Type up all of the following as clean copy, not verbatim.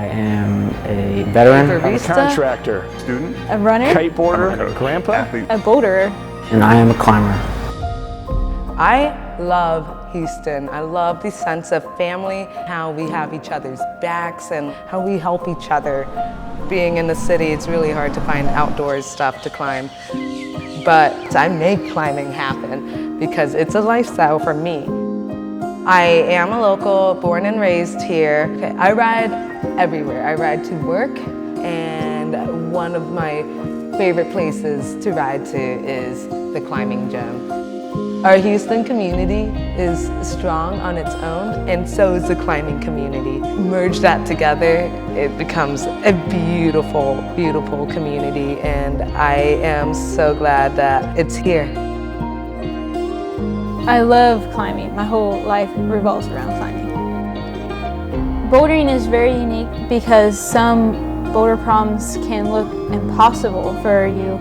am a veteran. I'm a contractor, student, a runner, kiteboarder, grandpa, athlete, a boulderer, and I am a climber. I love Houston. I love the sense of family, how we have each other's backs and how we help each other. Being in the city, it's really hard to find outdoors stuff to climb. But I make climbing happen because it's a lifestyle for me. I am a local, born and raised here. I ride everywhere. I ride to work, and one of my favorite places to ride to is the climbing gym. Our Houston community is strong on its own, and so is the climbing community. Merge that together, it becomes a beautiful, beautiful community, and I am so glad that it's here. I love climbing. My whole life revolves around climbing. Bouldering is very unique because some boulder problems can look impossible for you,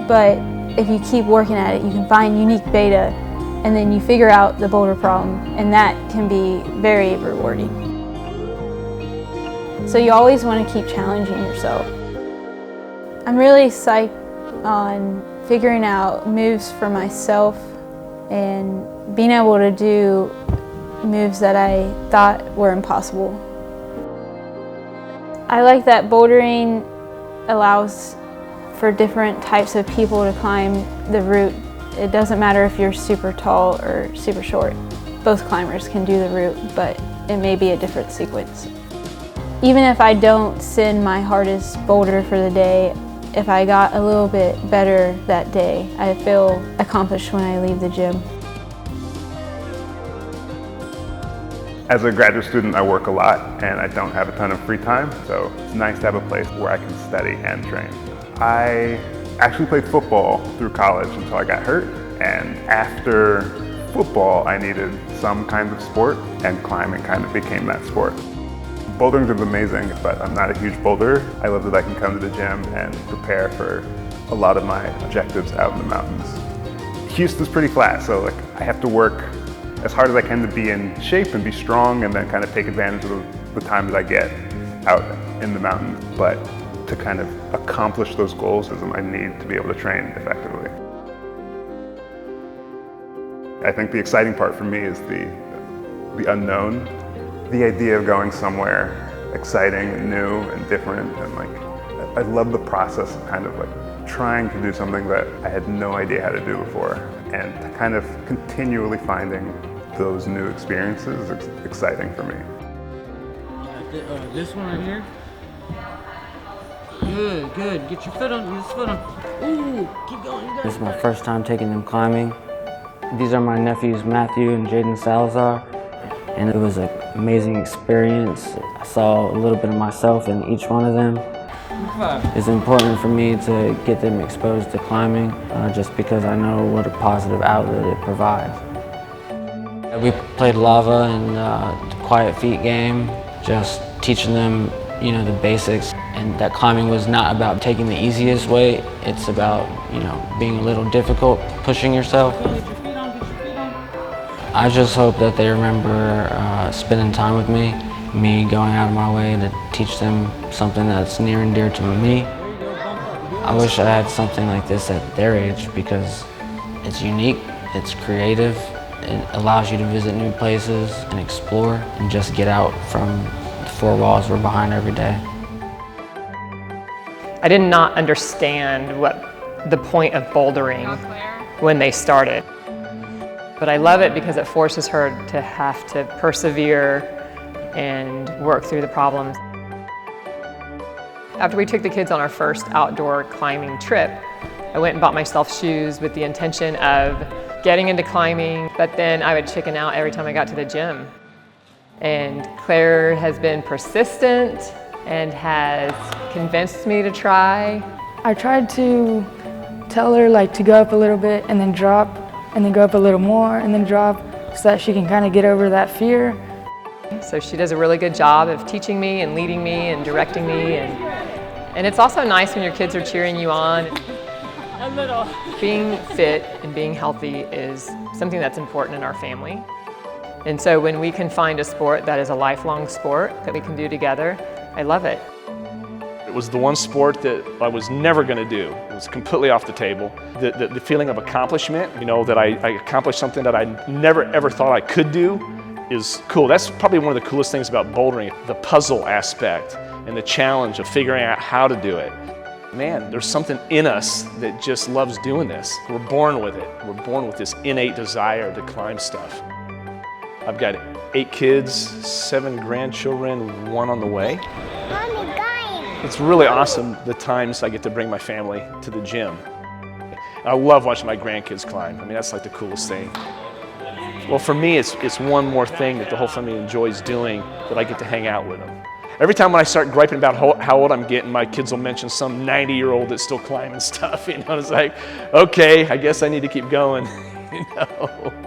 but if you keep working at it, you can find unique beta, and then you figure out the boulder problem, and that can be very rewarding. So you always want to keep challenging yourself. I'm really psyched on figuring out moves for myself and being able to do moves that I thought were impossible. I like that bouldering allows for different types of people to climb the route. It doesn't matter if you're super tall or super short. Both climbers can do the route, but it may be a different sequence. Even if I don't send my hardest boulder for the day, if I got a little bit better that day, I feel accomplished when I leave the gym. As a graduate student, I work a lot and I don't have a ton of free time, so it's nice to have a place where I can study and train. I actually played football through college until I got hurt, and after football I needed some kind of sport, and climbing kind of became that sport. Bouldering is amazing, but I'm not a huge boulderer. I love that I can come to the gym and prepare for a lot of my objectives out in the mountains. Houston's pretty flat, so I have to work as hard as I can to be in shape and be strong, and then kind of take advantage of the time that I get out in the mountains. But to kind of accomplish those goals, I need to be able to train effectively. I think the exciting part for me is the unknown. The idea of going somewhere exciting and new and different, and I love the process of kind of trying to do something that I had no idea how to do before, and kind of continually finding those new experiences is exciting for me. This one right here. Good, good. Get your foot on, get your foot on. Ooh, keep going, you got it. This is my first time taking them climbing. These are my nephews, Matthew and Jaden Salazar, and it was an amazing experience. I saw a little bit of myself in each one of them. It's important for me to get them exposed to climbing just because I know what a positive outlet it provides. We played lava and the quiet feet game, just teaching them, the basics, and that climbing was not about taking the easiest way. It's about, being a little difficult, pushing yourself. I just hope that they remember spending time with me going out of my way to teach them something that's near and dear to me. I wish I had something like this at their age because it's unique, it's creative, it allows you to visit new places and explore and just get out from the four walls we're behind every day. I did not understand what the point of bouldering when they started. But I love it because it forces her to have to persevere and work through the problems. After we took the kids on our first outdoor climbing trip, I went and bought myself shoes with the intention of getting into climbing, but then I would chicken out every time I got to the gym. And Claire has been persistent and has convinced me to try. I tried to tell her to go up a little bit and then drop, and then go up a little more and then drop, so that she can kind of get over that fear. So she does a really good job of teaching me and leading me and directing me, and it's also nice when your kids are cheering you on. A little. Being fit and being healthy is something that's important in our family. And so when we can find a sport that is a lifelong sport that we can do together, I love it. It was the one sport that I was never going to do. It was completely off the table. The feeling of accomplishment, you know, that I accomplished something that I never ever thought I could do is cool. That's probably one of the coolest things about bouldering, the puzzle aspect and the challenge of figuring out how to do it. Man, there's something in us that just loves doing this. We're born with it. We're born with this innate desire to climb stuff. I've got 8 kids, 7 grandchildren, 1 on the way. It's really awesome the times I get to bring my family to the gym. I love watching my grandkids climb. I mean, that's like the coolest thing. Well, for me, it's one more thing that the whole family enjoys doing, that I get to hang out with them. Every time when I start griping about how old I'm getting, my kids will mention some 90-year-old that's still climbing stuff. You know, it's like, okay, I guess I need to keep going. You know.